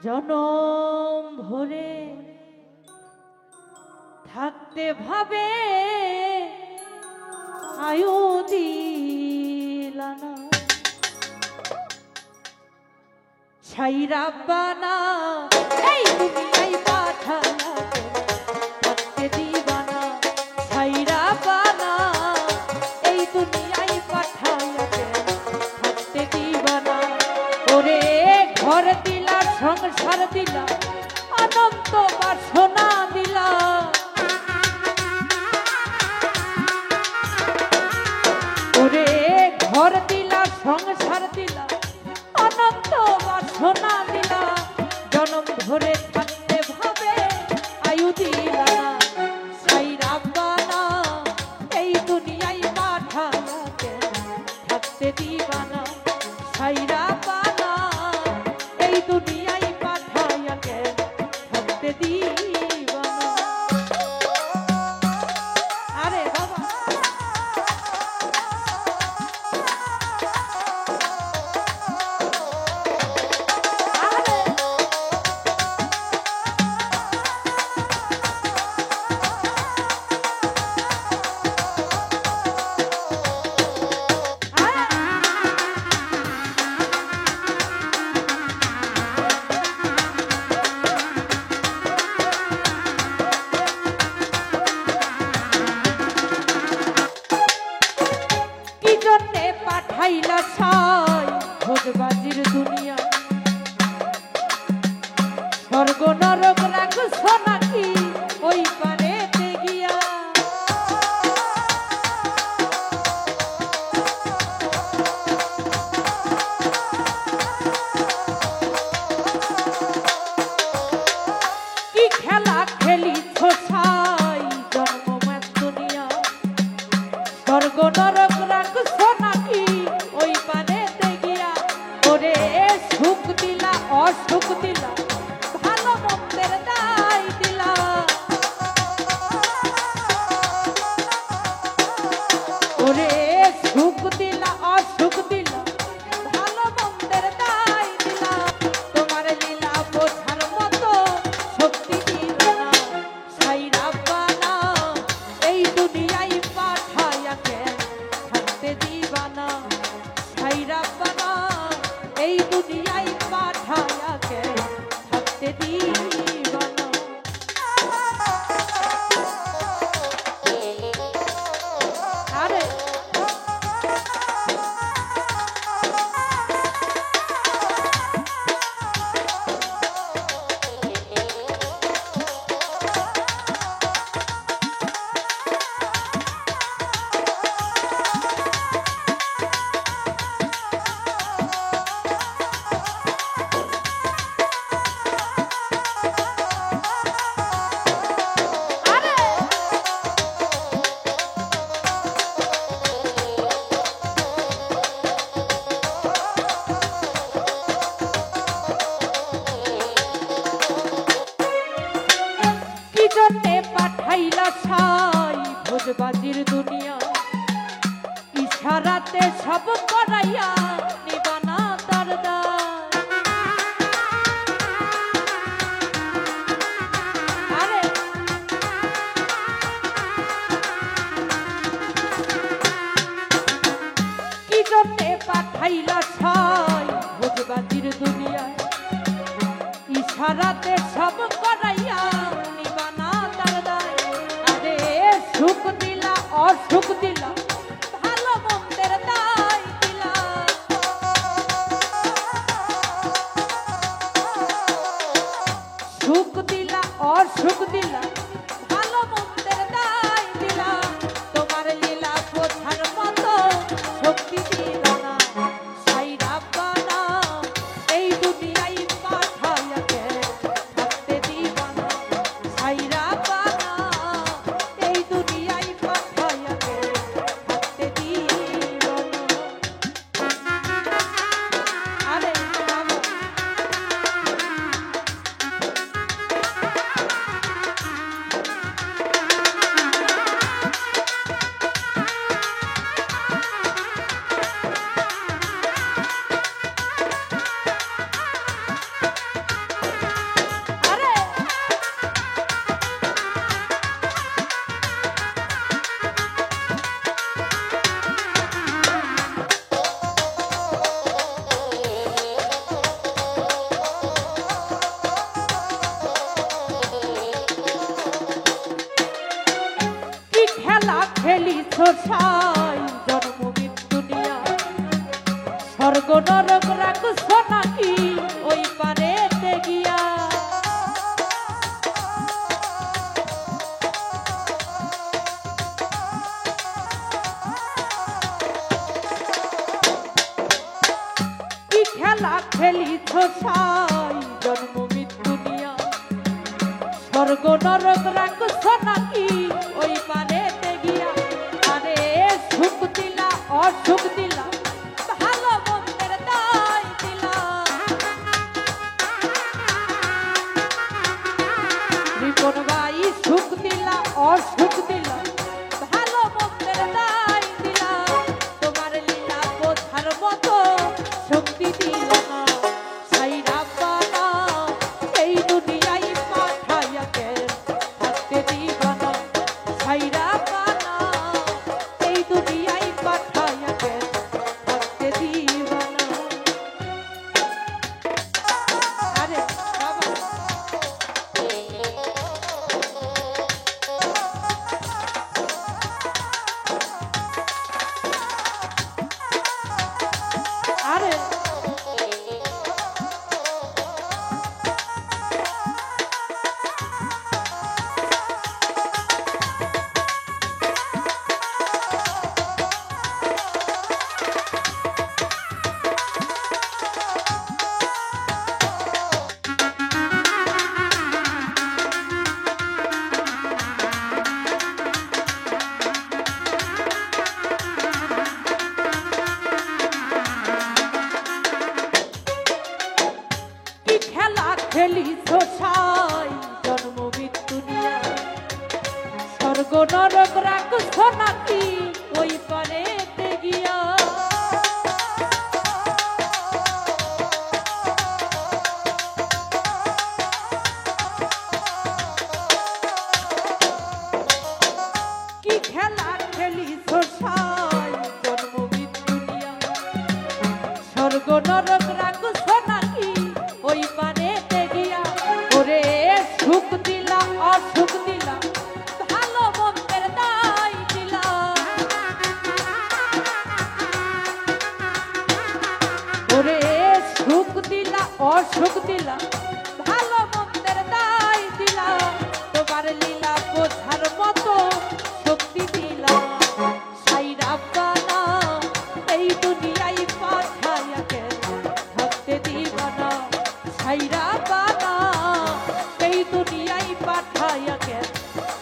জনম ভরে থাকতে ভাবে আয়ু দিলানা ছাইরা বানা এই দুনিয়ায় পাঠালা থাকতে দিবানা ছাইরা বানা এই দুনিয়ায় পাঠায়াতে থাকতে দিবানা ওরে ঘর দিলা সংসার দিলা অনন্ত বাসনা দিলা ওরে ঘর দিলা সংসার দিলা অনন্ত বাসনা দিলা জনম ধরে থাকতে ভাবে আয়ু দিলা সাইরা বানা এই দুনিয়ায় পাঠালাকে থাকতে দিবানা সাইরা বানা এই দুনিয়ায় পাঠায়াকে থাকতে দিবানা আরে বাবা পাঠাইলা সাই ভোজবাজির দুনিয়া স্বর্গ নরক রাখছ নাকি ওই পারেতে গিয়া কি খেলা খেলিছ সাই জন্মমাত দুনিয়া স্বর্গ নরক রাখছ নাকি ওই পারেতে গিয়া ওরে সুখ দিলা অসুখ দিলা ভালো মন্দের দায় দিলা ওরে সুখ দিলা অসুখ দিলা ভালো মন্দের দায় দিলা তোমার লীলা বোঝার মতো শক্তি দিল না সাইরা বানা এই দুনিয়ায় পাঠায়াকে থাকতে দিবানা সাইরা বানা এই দুনিয়ায় পাঠায়াকে থাকতে দিবানা আরে পাঠাইলা সাই ভোজবাজির দুনিয়া ইশারাতে সব করাইয়া নিবানা তার আরে কি জন্যে পাঠাইলা সাই ভোজবাজির দুনিয়া ইশারাতে সব করাইয়া সুখ দিলা অসুখ দিলা ভালো মন্দের দায় দিলা সাই জন্ম মৃত্যু নিয়া স্বর্গ নরক রাখছ নাকি ওই পারেতে গিয়া কি খেলা খেলিছ সাই জন্ম মৃত্যু নিয়া স্বর্গ নরক রাখছ নাকি ওই পারেতে গিয়া আরে সুখ দিলা অসুখ দিলা ভালো মন্দের দায় দিলা রিপন ভাই সুখ দিলা অসুখ দিলা ভালো মন্দের দায় দিলা তোমার লীলা বোঝার মতো শক্তি দিল না সাইরা বানা এই দুনিয়ায় পাঠাইয়া কে থাকতে দিবা না সাইরা বানা এই দুনিয়ায় পাঠাইয়া কে থাকতে দিবা না আরে বাবা আরে কি খেলা খেলিছ সাই জন্ম মৃত্যু নিয়া স্বর্গ নরক রাখছ নাকি ওই পারেতে গিয়া কি খেলা খেলিছ সাই জন্ম মৃত্যু নিয়া স্বর্গ নরক রাখছ নাকি ওই পারেতে গিয়া ওরে সুখ দিলা অসুখ দিলা ভালো মন্দের দায় দিলা ওরে সুখ দিলা অসুখ দিলা ভালো মন্দের দায় দিলা তোমার লীলা বোঝার মতো শক্তি দিলা সাইরা বানা এই দুনিয়ায় পাঠাইয়া কে থাকতে দিবা না সাইরা বানা এই দুনিয়ায় পাঠাইয়া কে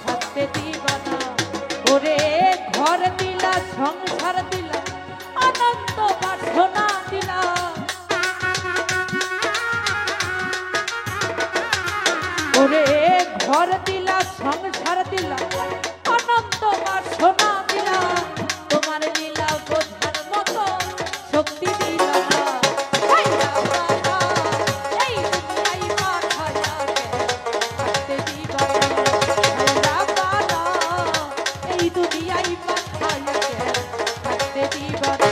থাকতে দিবা না ওরে ঘর দিলা সংসার দিলা আনন্দ বাসনা দিলা ওরে ঘর দিলা সংসার দিলা অনন্ত বাসনা দিলা তোমার লীলা বোঝার মতো শক্তি দিলা না সাইরা বানা এই দুনিয়ায় পাঠাইয়া কে থাকতে দিবা না সাইরা বানা এই দুনিয়ায় পাঠাইয়া কে থাকতে দিবা না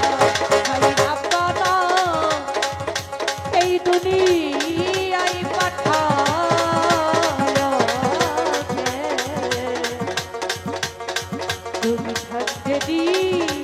সাইরা বানা এই দুনিয়ায় পাঠাইয়া কে তুমি থাকতে দিবা